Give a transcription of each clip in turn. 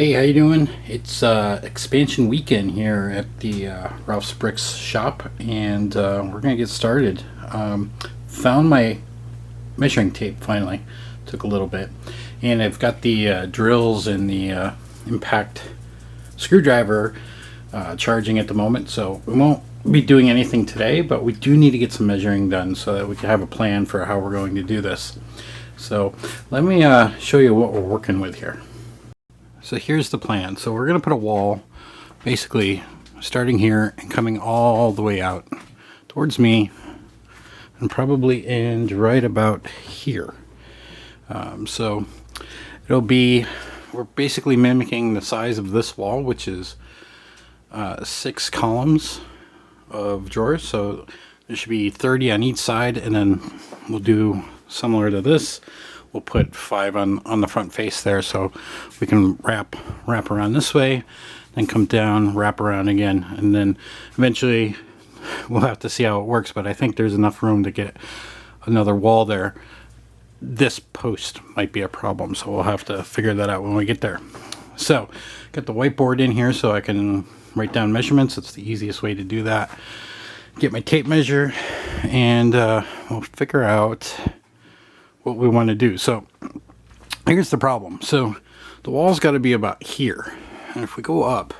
Hey, how you doing? It's expansion weekend here at the Ralph's Bricks shop, and we're gonna get started. Found my measuring tape finally. Took a little bit, and I've got the drills and the impact screwdriver charging at the moment, so we won't be doing anything today, but we do need to get some measuring done so that we can have a plan for how we're going to do this. So let me show you what we're working with here. So here's the plan. So we're going to put a wall basically starting here and coming all the way out towards me and probably end right about here. So it'll be, we're basically mimicking the size of this wall, which is 6 columns of drawers. So there should be 30 on each side, and then we'll do similar to this. We'll put 5 on the front face there, so we can wrap around this way, then come down, wrap around again, and then eventually we'll have to see how it works, but I think there's enough room to get another wall there. This post might be a problem, so we'll have to figure that out when we get there. So got the whiteboard in here so I can write down measurements. It's the easiest way to do that. Get my tape measure, and we'll figure out what we want to do. So here's the problem. So the wall's got to be about here, and if we go up,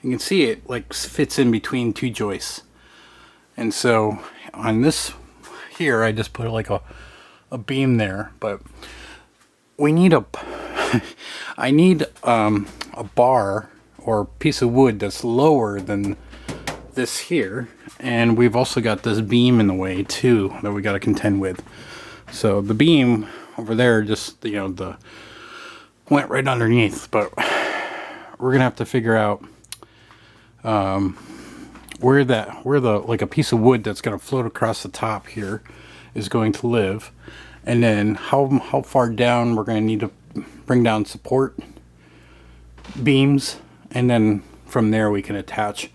you can see it like fits in between 2 joists. And so on this here, I just put like a beam there, but we need I need a bar or piece of wood that's lower than this here, and we've also got this beam in the way too that we got to contend with. So the beam over there just, the went right underneath, but we're gonna have to figure out where the like a piece of wood that's gonna float across the top here is going to live, and then how far down we're gonna need to bring down support beams, and then from there we can attach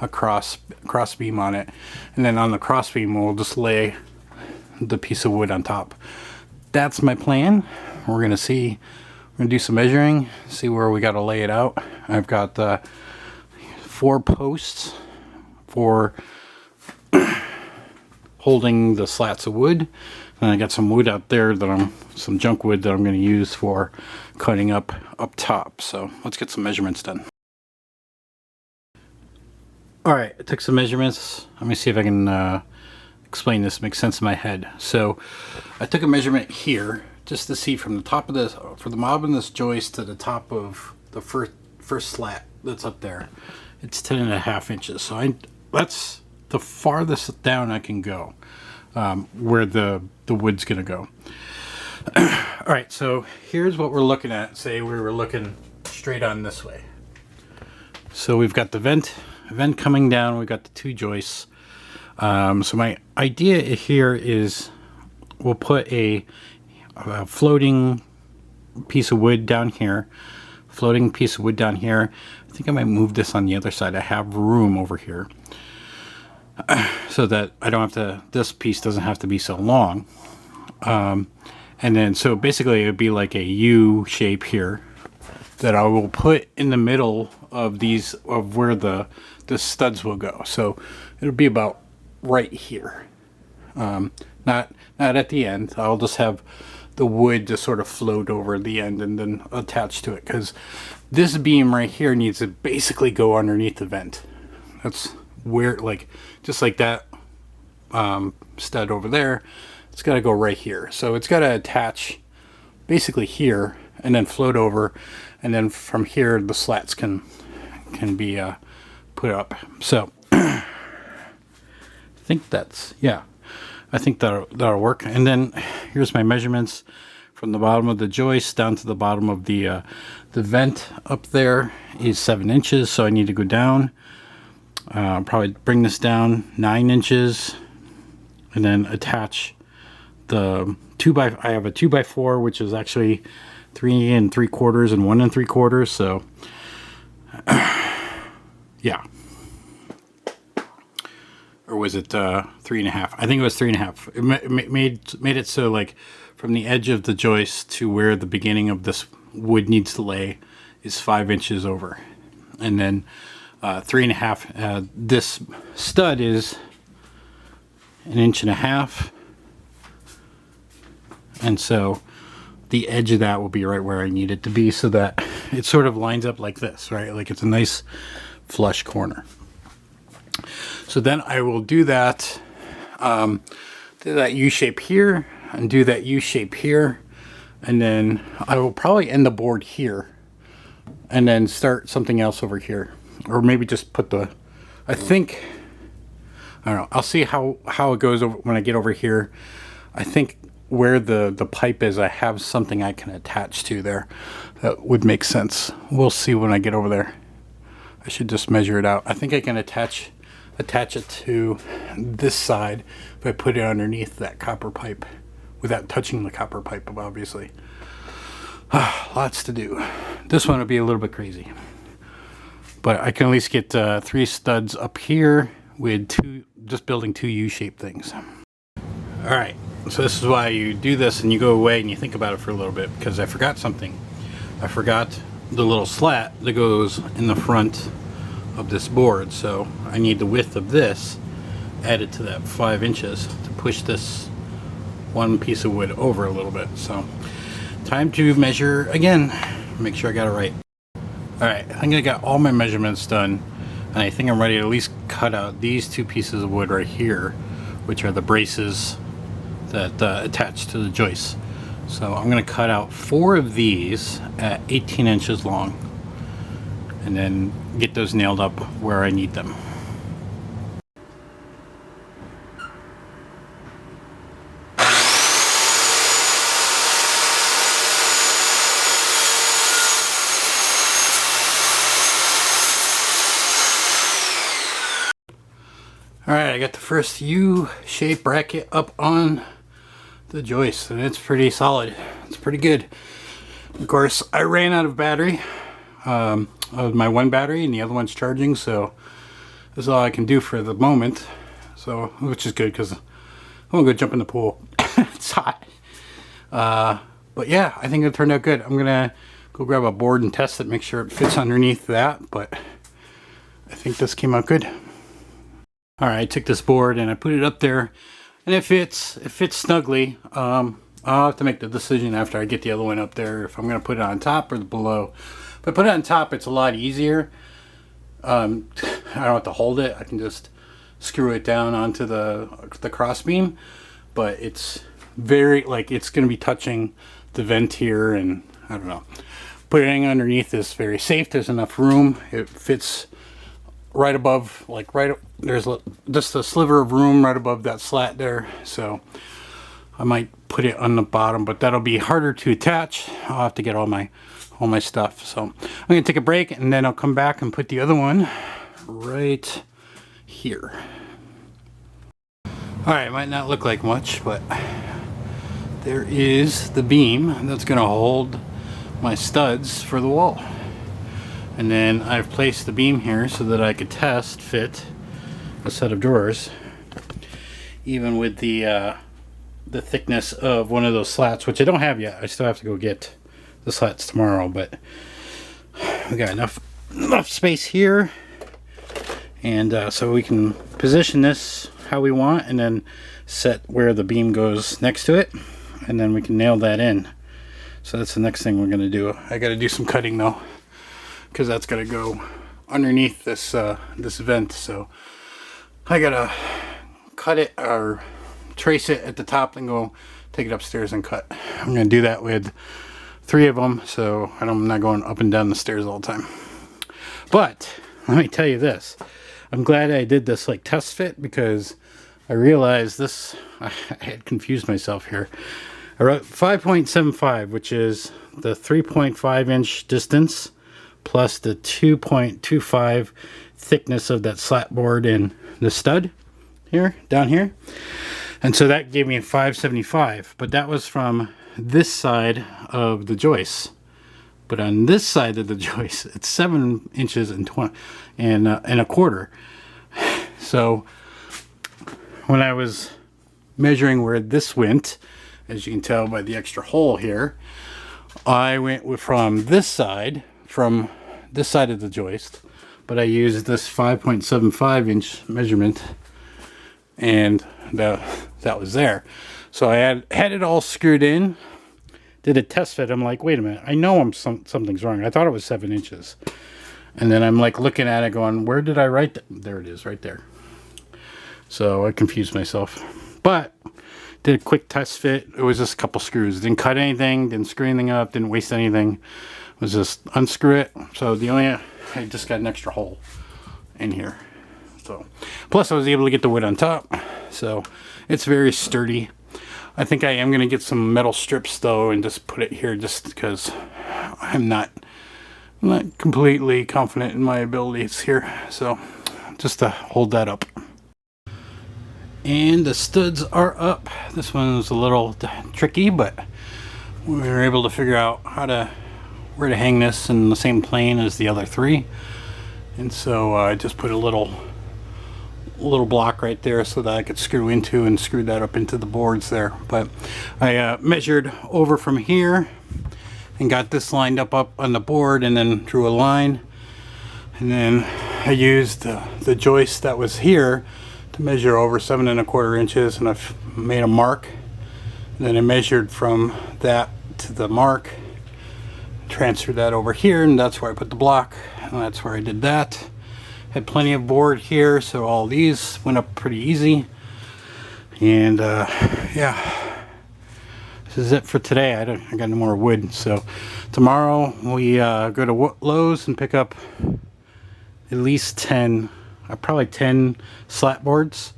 a cross beam on it, and then on the cross beam we'll just lay the piece of wood on top. That's my plan. We're gonna do some measuring, see where we got to lay it out. I've got 4 posts for holding the slats of wood, and I got some wood out there some junk wood that I'm going to use for cutting up top. So let's get some measurements done. All right, I took some measurements. Let me see if I can explain this, makes sense in my head. So I took a measurement here just to see from the top of this, for the bottom of this joist to the top of the first slat that's up there, it's 10.5 inches. So that's the farthest down I can go, where the wood's gonna go. All right, so here's what we're looking at. Say we were looking straight on this way. So we've got the vent coming down, we've got the 2 joists. So my idea here is we'll put a floating piece of wood down here, I think I might move this on the other side. I have room over here so that I don't have to, this piece doesn't have to be so long. And then so basically it would be like a U shape here that I will put in the middle of where the studs will go. So it'll be about right here, not at the end. I'll just have the wood just sort of float over the end and then attach to it, because this beam right here needs to basically go underneath the vent. That's where, like, just like that stud over there, it's got to go right here. So it's got to attach basically here and then float over, and then from here the slats can be put up. So I think that'll work. And then here's my measurements from the bottom of the joist down to the bottom of the vent up there is 7 inches. So I need to go down, probably bring this down 9 inches, and then attach the I have a 2x4, which is actually 3 3/4 and 1 3/4. So yeah. Or was it 3.5? I think it was 3.5. It made it so, like, from the edge of the joist to where the beginning of this wood needs to lay is 5 inches over, and then 3.5. This stud is 1.5 inches, and so the edge of that will be right where I need it to be, so that it sort of lines up like this, right? Like it's a nice flush corner. So then I will do that, do that U shape here, and do that U shape here, and then I will probably end the board here, and then start something else over here, or maybe just put the, I don't know, I'll see how it goes over when I get over here. I think where the pipe is, I have something I can attach to there that would make sense. We'll see when I get over there. I should just measure it out. I think I can attach it to this side if I put it underneath that copper pipe without touching the copper pipe, obviously. Lots to do. This one will be a little bit crazy, but I can at least get 3 studs up here with just building 2 U-shaped things. All right, so this is why you do this and you go away and you think about it for a little bit, because I forgot something. I forgot the little slat that goes in the front of this board, so I need the width of this added to that 5 inches to push this one piece of wood over a little bit. So time to measure again, make sure I got it right. All right, I think I got all my measurements done, and I think I'm ready to at least cut out these 2 pieces of wood right here, which are the braces that attach to the joists. So I'm going to cut out 4 of these at 18 inches long, and then get those nailed up where I need them. Alright, I got the first U-shaped bracket up on the joist, and it's pretty solid. It's pretty good. Of course, I ran out of battery, of my one battery, and the other one's charging, so this is all I can do for the moment. So, which is good, because I'm gonna go jump in the pool. It's hot. But yeah, I think it turned out good. I'm gonna go grab a board and test it, make sure it fits underneath that, but I think this came out good. Alright, I took this board and I put it up there, and it fits snugly. I'll have to make the decision after I get the other one up there if I'm going to put it on top or below. If I put it on top, it's a lot easier. I don't have to hold it. I can just screw it down onto the cross beam, but it's very, like, it's going to be touching the vent here, and I don't know. Putting it underneath is very safe. There's enough room. It fits right above, like there's just a sliver of room right above that slat there, so I might put it on the bottom, but that'll be harder to attach. I'll have to get all my stuff. So I'm gonna take a break, and then I'll come back and put the other one right here. All right, it might not look like much, but there is the beam that's gonna hold my studs for the wall. And then I've placed the beam here so that I could test fit a set of drawers, even with the thickness of one of those slats, which I don't have yet. I still have to go get the slats tomorrow, but we got enough space here, and so we can position this how we want, and then set where the beam goes next to it, and then we can nail that in. So that's the next thing we're gonna do. I got to do some cutting though, because that's got to go underneath this this vent. So I gotta cut it or trace it at the top, and go take it upstairs and cut. I'm gonna do that with 3 of them, so I'm not going up and down the stairs all the time. But let me tell you this, I'm glad I did this like test fit, because I realized this, I had confused myself here. I wrote 5.75, which is the 3.5 inch distance plus the 2.25 thickness of that slat board and the stud here, down here. And so that gave me a 575, but that was from this side of the joist. But on this side of the joist, it's 7 inches and a quarter. So when I was measuring where this went, as you can tell by the extra hole here, I went from this side from this side of the joist, but I used this 5.75 inch measurement, and that was there. So I had it all screwed in, did a test fit. I'm like, wait a minute, I know something's wrong. I thought it was 7 inches. And then I'm like looking at it going, where did I write that? There it is, right there. So I confused myself. But did a quick test fit. It was just a couple screws. Didn't cut anything, didn't screw anything up, didn't waste anything. It was just unscrew it. So I just got an extra hole in here. So plus I was able to get the wood on top. So it's very sturdy. I think I am going to get some metal strips though and just put it here just because I'm not completely confident in my abilities here. So just to hold that up. And the studs are up. This one was a little tricky, but we were able to figure out where to hang this in the same plane as the other three. And so I just put a little block right there so that I could screw into and screw that up into the boards there. But I measured over from here and got this lined up on the board, and then drew a line, and then I used the joist that was here to measure over 7¼ inches, and I've made a mark, and then I measured from that to the mark, transferred that over here, and that's where I put the block, and that's where I did that. Had plenty of board here, so all these went up pretty easy. And yeah, this is it for today. I got no more wood. So tomorrow we go to Lowe's and pick up at least 10, probably 10 slat boards.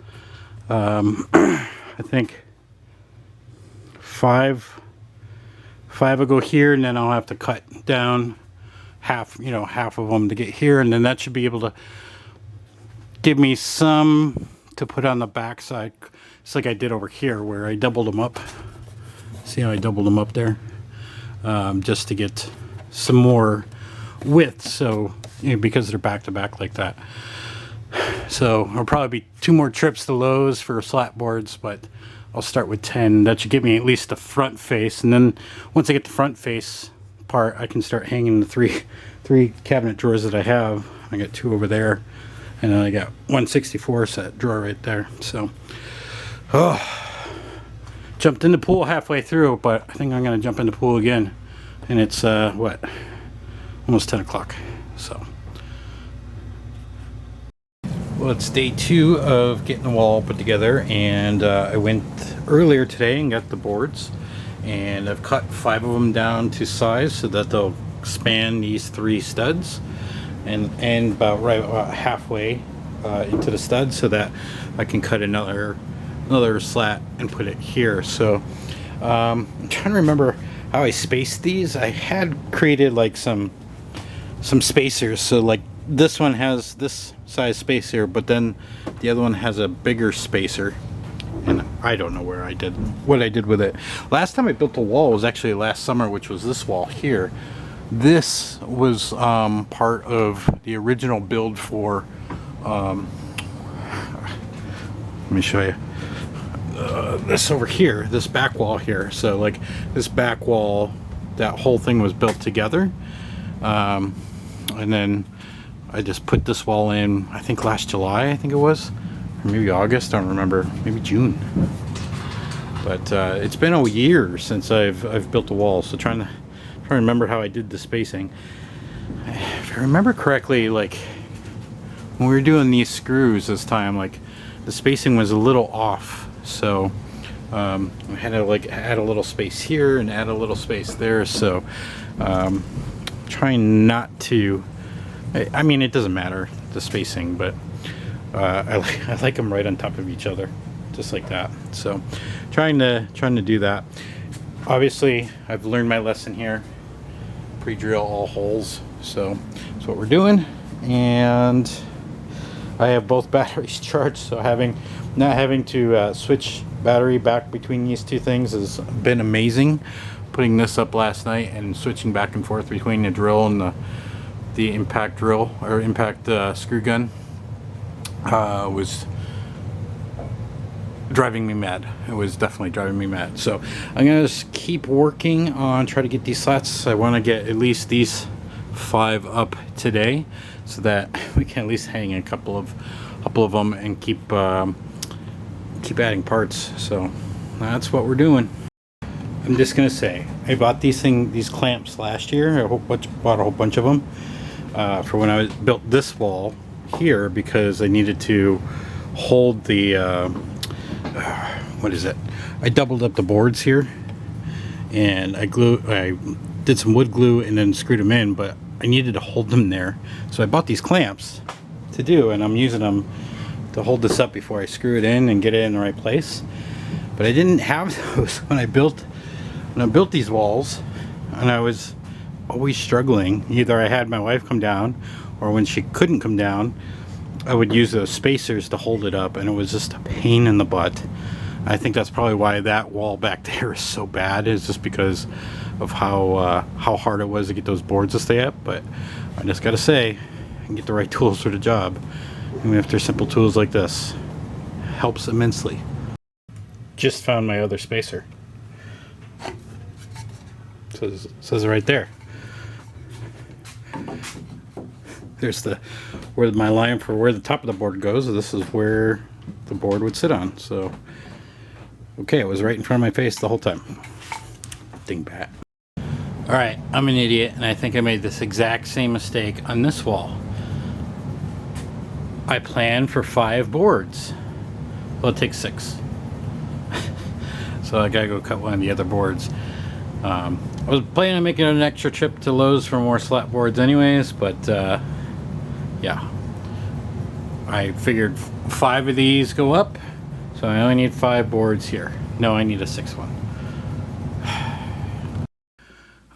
I think five will go here, and then I'll have to cut down half of them to get here, and then that should be able to give me some to put on the back side. It's like I did over here where I doubled them up. See how I doubled them up there? Just to get some more width, so because they're back to back like that. So it'll probably be 2 more trips to Lowe's for slat boards, but I'll start with 10. That should give me at least the front face, and then once I get the front face part, I can start hanging the three cabinet drawers that I have. I got 2 over there, and then I got 1/64 set drawer right there. So jumped in the pool halfway through, but I think I'm gonna jump in the pool again, and it's what, almost 10 o'clock. So well, it's day 2 of getting the wall put together, and I went earlier today and got the boards, and I've cut 5 of them down to size so that they'll span these 3 studs, and about halfway into the stud, so that I can cut another slat and put it here. So I'm trying to remember how I spaced these. I had created like some spacers, so like this one has this size spacer, but then the other one has a bigger spacer, and I don't know what I did with it. Last time I built a wall was actually last summer, which was this wall here. This was part of the original build for let me show you this over here, this back wall here. So like this back wall, that whole thing was built together, and then I just put this wall in, I think last July, I think it was, or maybe August, I don't remember, maybe June. But it's been a year since I've built a wall, so trying to remember how I did the spacing. If I remember correctly, like when we were doing these screws this time, like the spacing was a little off, so I had to like add a little space here and add a little space there. So trying not to, I mean, it doesn't matter the spacing, but I like them right on top of each other, just like that. So trying to do that. Obviously I've learned my lesson here, pre-drill all holes, so that's what we're doing. And I have both batteries charged, so not having to switch battery back between these 2 things has been amazing. Putting this up last night and switching back and forth between the drill and the impact drill, or impact screw gun, was driving me mad. It was definitely driving me mad. So I'm gonna just keep working on try to get these slats. I want to get at least these 5 up today, so that we can at least hang a couple of them and keep adding parts. So that's what we're doing. I'm just gonna say, I bought these clamps last year. I bought a whole bunch of them for when I built this wall here, because I needed to hold the what is it? I doubled up the boards here, and I did some wood glue and then screwed them in, but I needed to hold them there. So I bought these clamps to do, and I'm using them to hold this up before I screw it in and get it in the right place. But I didn't have those when I built these walls, and I was always struggling. Either I had my wife come down, or when she couldn't come down, I would use those spacers to hold it up, and it was just a pain in the butt. I think that's probably why that wall back there is so bad, is just because of how hard it was to get those boards to stay up. But I just gotta say, you can get the right tools for the job, even if they're simple tools like this. Helps immensely. Just found my other spacer. Says it right there. There's where my line for where the top of the board goes. This is where the board would sit on. So, okay, it was right in front of my face the whole time. Dingbat. Alright, I'm an idiot, and I think I made this exact same mistake on this wall. I planned for 5 boards. Well, it takes 6. So I gotta go cut one of the other boards. I was planning on making an extra trip to Lowe's for more slat boards anyways, but yeah. I figured 5 of these go up, so I only need 5 boards here. No, I need a 6th one.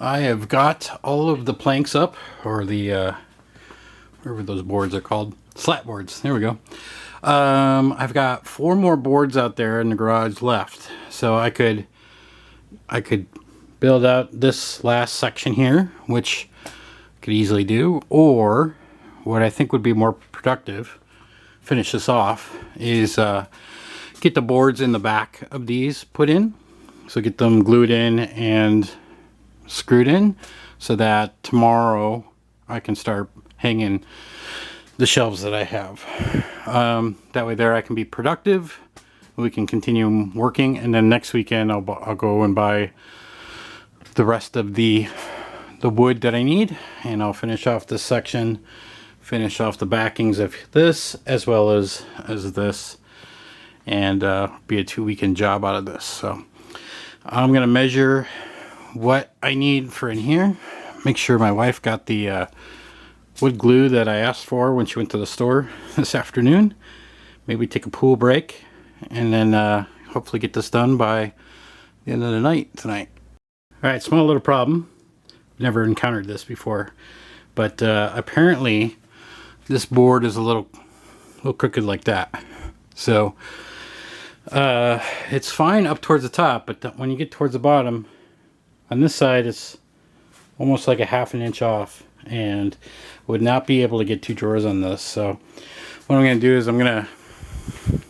I have got all of the planks up, or the whatever those boards are called, slat boards. There we go. I've got 4 more boards out there in the garage left, so I could build out this last section here, which I could easily do, or what I think would be more productive, finish this off, is get the boards in the back of these put in, so get them glued in and screwed in, so that tomorrow I can start hanging the shelves that I have. That way there I can be productive, we can continue working, and then next weekend I'll go and buy the rest of the wood that I need, and I'll finish off this section, finish off the backings of this as well as this, and be a 2-weekend job out of this. So I'm gonna measure what I need for in here, make sure my wife got the wood glue that I asked for when she went to the store this afternoon. Maybe take a pool break, and then hopefully get this done by the end of the night tonight. Alright, small little problem. Never encountered this before, but apparently this board is a little crooked like that. So it's fine up towards the top, but when you get towards the bottom, on this side it's almost like a ½ an inch off, and would not be able to get 2 drawers on this. So what I'm going to do is I'm going to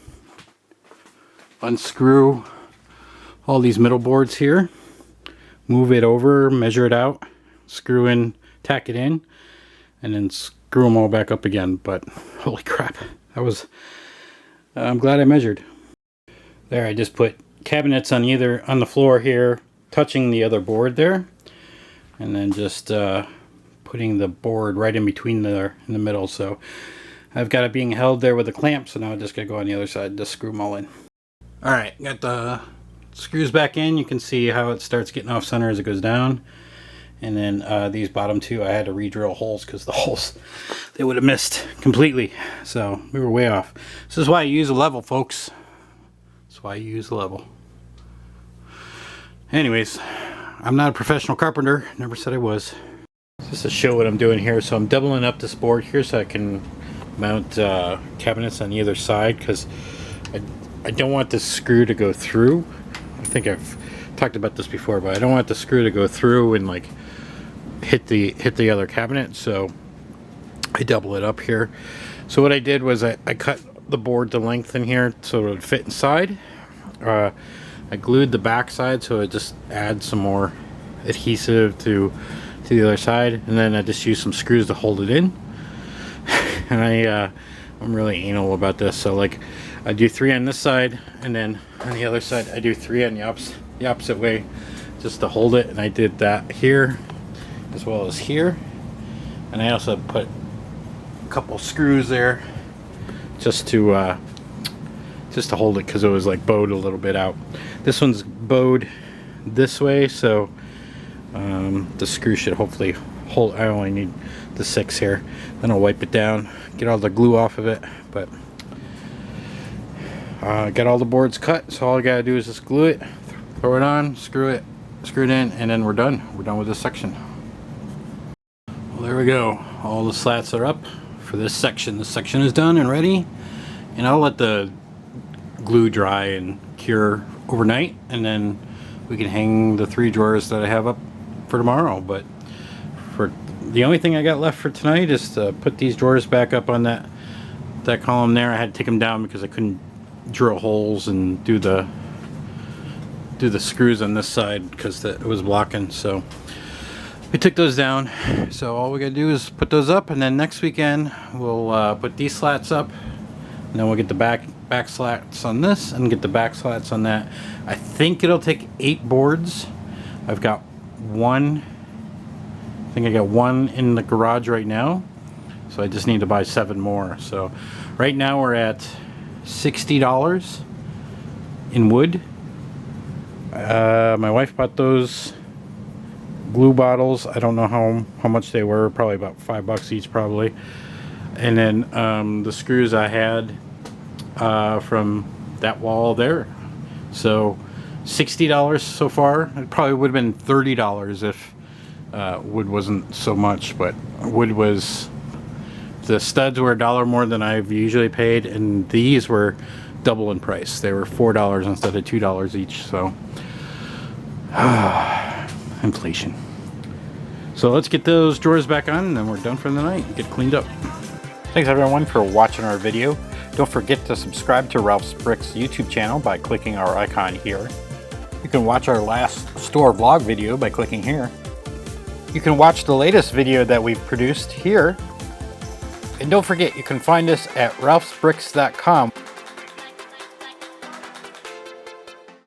unscrew all these middle boards here, move it over, measure it out, screw in, tack it in, and then screw them all back up again. But holy crap, that was, I'm glad I measured. There, I just put cabinets on the floor here, touching the other board there, and then just putting the board right in between there in the middle. So I've got it being held there with a clamp, so now I just gotta go on the other side, just screw them all in. Alright, got the screws back in. You can see how it starts getting off center as it goes down, and then these bottom 2 I had to re-drill holes, because the holes, they would have missed completely, so we were way off. This is why I use a level, folks. That's why you use a level. Anyways, I'm not a professional carpenter, never said I was. Just to show what I'm doing here, so I'm doubling up this board here so I can mount cabinets on either side, because I don't want this screw to go through. I think I've talked about this before, but I don't want the screw to go through and like hit the other cabinet, so I double it up here. So what I did was I cut the board to length in here so it would fit inside. I glued the back side, so it just adds some more adhesive to to the other side, and then I just use some screws to hold it in. And I'm really anal about this, so like I do 3 on this side, and then on the other side I do 3 on the opposite way, just to hold it. And I did that here as well as here, and I also put a couple screws there just to hold it, because it was like bowed a little bit out. This one's bowed this way, so the screw should hopefully hold. I only need the 6 here. Then I'll wipe it down, get all the glue off of it. But got all the boards cut, so all I gotta do is just glue it, throw it on, screw it in, and then we're done. We're done with this section. Well, there we go. All the slats are up for this section. This section is done and ready, and I'll let the glue dry and cure overnight, and then we can hang the 3 drawers that I have up for tomorrow. But for the only thing I got left for tonight is to put these drawers back up on that column there. I had to take them down because I couldn't drill holes and do the screws on this side because it was blocking. So we took those down. So all we gotta do is put those up, and then next weekend we'll put these slats up, and then we'll get the back slats on this and get the back slats on that. I think it'll take 8 boards. I've got one. I think I got 1 in the garage right now, so I just need to buy 7 more. So right now we're at $60 in wood. My wife bought those glue bottles. I don't know how much they were. Probably about $5 each, probably. And then the screws I had from that wall there. So $60 so far. It probably would have been $30 if wood wasn't so much, but wood was, the studs were $1 more than I've usually paid, and these were double in price. They were $4 instead of $2 each. So inflation. So let's get those drawers back on, and then we're done for the night. Get cleaned up. Thanks everyone for watching our video. Don't forget to subscribe to Ralph's Bricks YouTube channel by clicking our icon here. You can watch our last store vlog video by clicking here. You can watch the latest video that we've produced here. And don't forget, you can find us at ralphsbricks.com.